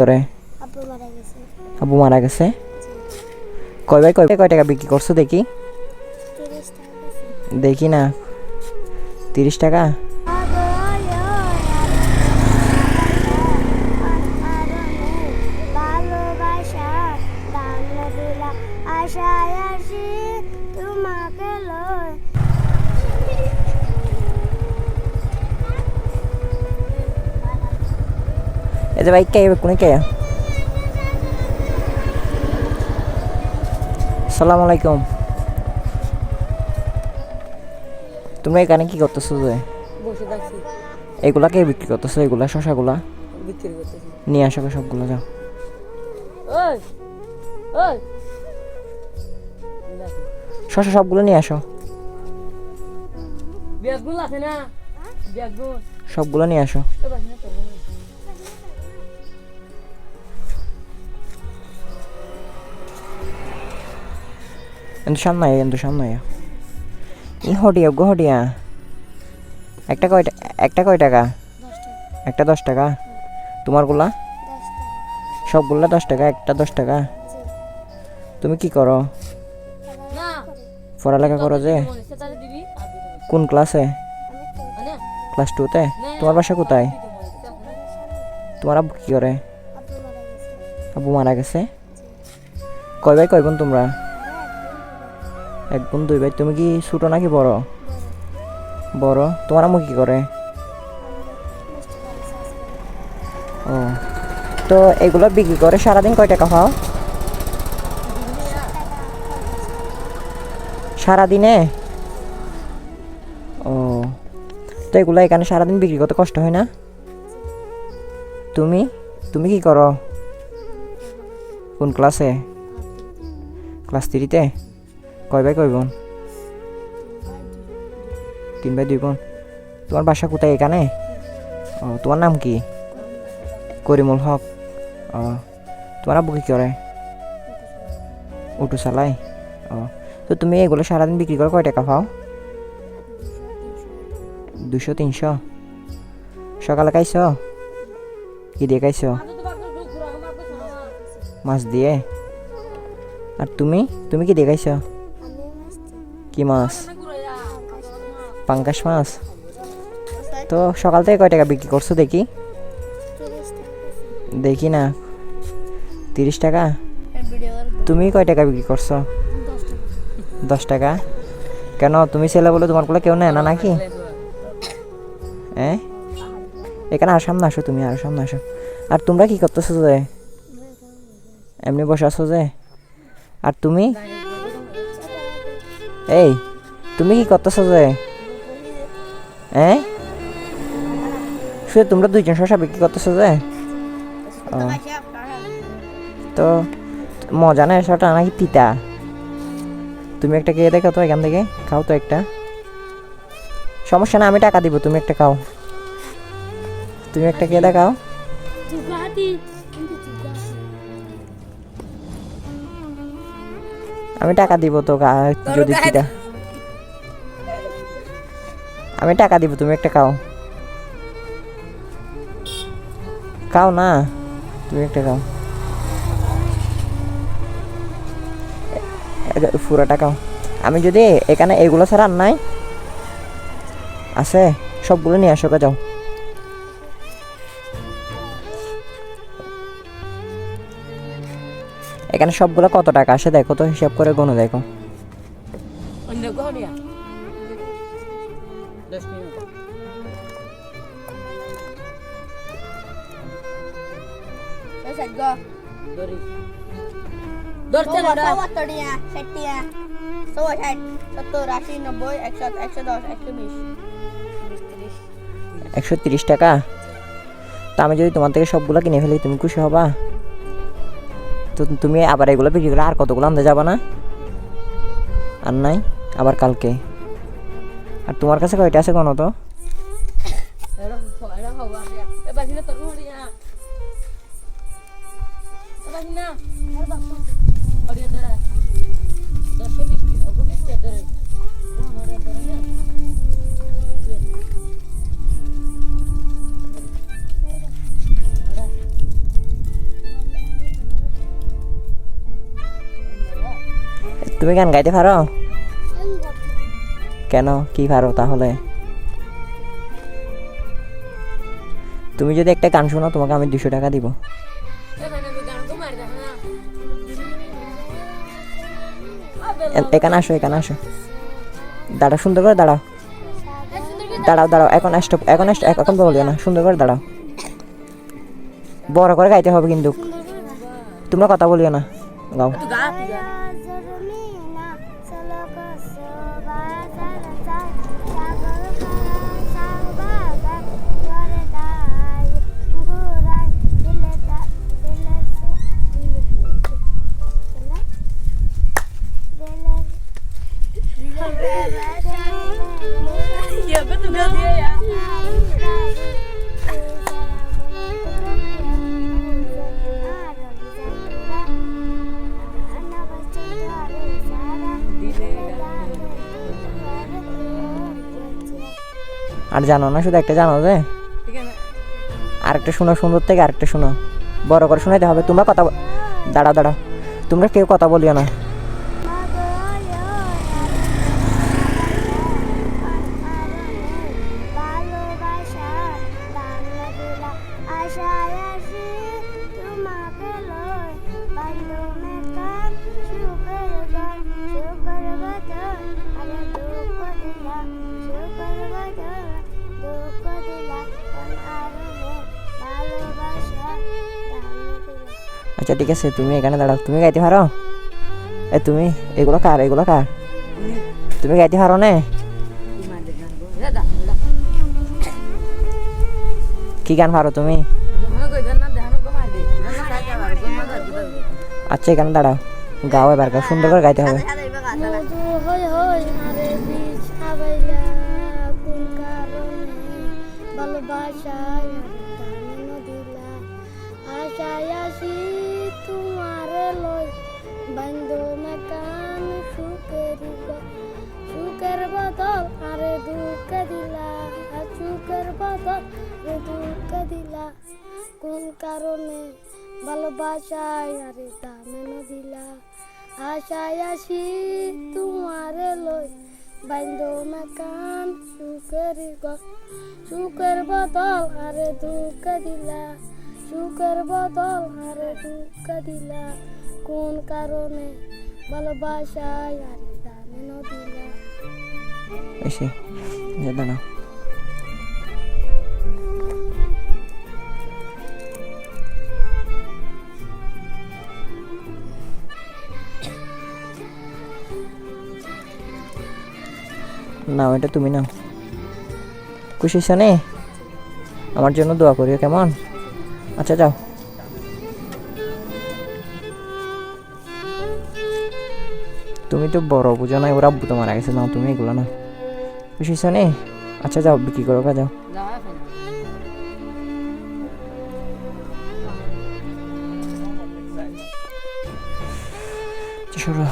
করে আব্বু মারা গেছে। কয় ভাই কয় টাকা বিক্রি করছো দেখি? দেখি না। 30 টাকা। এই যে ভাই কে কোনে কে? আসসালামু আলাইকুম। তোমরা এখানে কি করতেছো? যে বসে থাকছি, এগুলা কে বিক্রি করতেছো? এগুলা শশাগুলা বিক্রি করতেছি। নিয়ে আসো সবগুলো, যাও। ওই ওই শশা সবগুলো নিয়ে আসো, ব্যাগগুলো আছে না? ব্যাগগুলো সবগুলো নিয়ে আসো। কিন্তু সামনে ই হডিয়া গো হডিয়া। একটা কয় টাকা? একটা 10 টাকা। তোমারগুলা সবগুলা 10 টাকা, একটা 10 টাকা। তুমি কি করো? পড়ালেখা করো যে? কোন ক্লাসে? ক্লাস 2-তে। তোমার বাসা কোথায়? তোমার আব্বু কি করে? আব্বু মারা গেছে। কয় ভাই কয় বোন তোমরা? 1 বোন 2 ভাই। তুমি কি ছোট নাকি বড়? বড়। তোমার আম্মু কি করে? ও, তো এগুলো বিক্রি করে সারাদিন কয় টাকা পাও? সারাদিনে? ও, তো এগুলো এখানে সারাদিন বিক্রি করতে কষ্ট হয় না? তুমি তুমি কি করো? কোন ক্লাসে? ক্লাস 3-তে। কয় ভাই কয় বোন? 3 ভাই 2 বোন। তোমার বাসা কোথায়? এখানে? ও, তোমার নাম কি? করিমুল হক। ও, তোমার আব্বু কি করে? অটো চালায়। ও, তো তুমি এগুলো সারাদিন বিক্রি করে কয় টাকা পাও? 200-300। সকালে খাইছো? কি দিয়ে খাইছো? মাছ দিয়ে। আর তুমি তুমি কি দিয়ে খাইছো? কি মাছ? পাঙ্গাস মাছ। তো সকাল থেকে কয় টাকা বিক্রি করছো দেখি? দেখি না। 30 টাকা। তুমি কয় টাকা বিক্রি করছো? 10 টাকা। কেন, তুমি ছেলে বলে তোমার কোলে কেউ নেয় না নাকি? এখানে আর সামনে আসো, তুমি আর সামনে আসো। আর তোমরা কি করতেছো? যে এমনি বসে আছো যে? আর তুমি তুমি কি করতেছো? যে শুধু তোমরা 2জন শশা বিক্রি করতেছো? যে তো মজা না শশাটা নাকি তিতা? তুমি একটা খেয়ে দেখো তো, এখান থেকে খাও তো একটা। সমস্যা না, আমি টাকা দিব, তুমি একটা খাও। তুমি একটা খেয়ে দেখাও। আমি টাকা দিব তো, যদি তিতা। আমি টাকা দিব, তুমি একটা খাও। খাও না, তুমি একটা খাও। পুরাটা খাও। আমি যদি এখানে এগুলো ছাড়া আর নাই আছে, সবগুলো নিয়ে আসো, যাও। এখানে সবগুলো কত টাকা আসে দেখো তো, হিসাব করে গুনে দেখো। $130 টাকা। তা আমি যদি তোমার থেকে সবগুলো কিনে ফেলি, তুমি খুশি হবা? তো তুমি আবার এগুলো বিক্রি করে আর কতগুলো আনতে যাবা না? আর নাই, আবার কালকে। আর তোমার কাছে কয়টা আছে কোনো তো? তুমি গান গাইতে পারো? কেন, কি পারো তাহলে? তুমি যদি একটা গান শোনো তোমাকে আমি 200 টাকা দিব। এখানে আসো, এখানে আসো, দাঁড়াও, সুন্দর করে দাঁড়াও, দাঁড়াও দাঁড়াও, এখন বলিও না, সুন্দর করে দাঁড়াও, বড় করে গাইতে হবে কিন্তু, তোমরা কথা বলিও না, গাও। আর জানো না, শুধু একটা জানো যে আরেকটা শোনো, সুন্দর থেকে আরেকটা শোনো, বড় করে শোনাইতে হবে। তোমরা কথা দাঁড়াও দাঁড়াও, তোমরা কেউ কথা বলিও না। আচ্ছা ঠিক আছে, তুমি এখানে দাঁড়াও, তুমি গাইতে পারো? তুমি এগুলো কার, এগুলো কার? তুমি গাইতে পারো না? কি গান পারো তুমি? আচ্ছা এখানে দাঁড়াও, গাও এবার, গাও, সুন্দর করে গাইতে হবে। সুখের বদল আরে দুঃখ দিলা, সুখের বদল দুঃখ দিলা, কোন কারণে ভালোবাসায় আরে দামেন দিলা, আশায় আসি তোমারে লই বাইন্দ মেকান সুখের ঘর, সুখের বদল আরে দুঃখ দিলা, সুখের বদল আরে দুঃখ দিলা, কোন কারণে ভালোবাসায় আরে দামেন দিলা। এসে দাঁড়াও, নাও, এটা তুমি নাও। খুশি হইছো নে? আমার জন্য দোয়া করিও, কেমন? আচ্ছা যাও। তুমি তো বড় বুঝো না, ওরা আব্বু তো মারা গেছে, নাও তুমি এগুলো না। খুশি হইছো নে? আচ্ছা যাও, বিক্রি করো, যাও। শুরু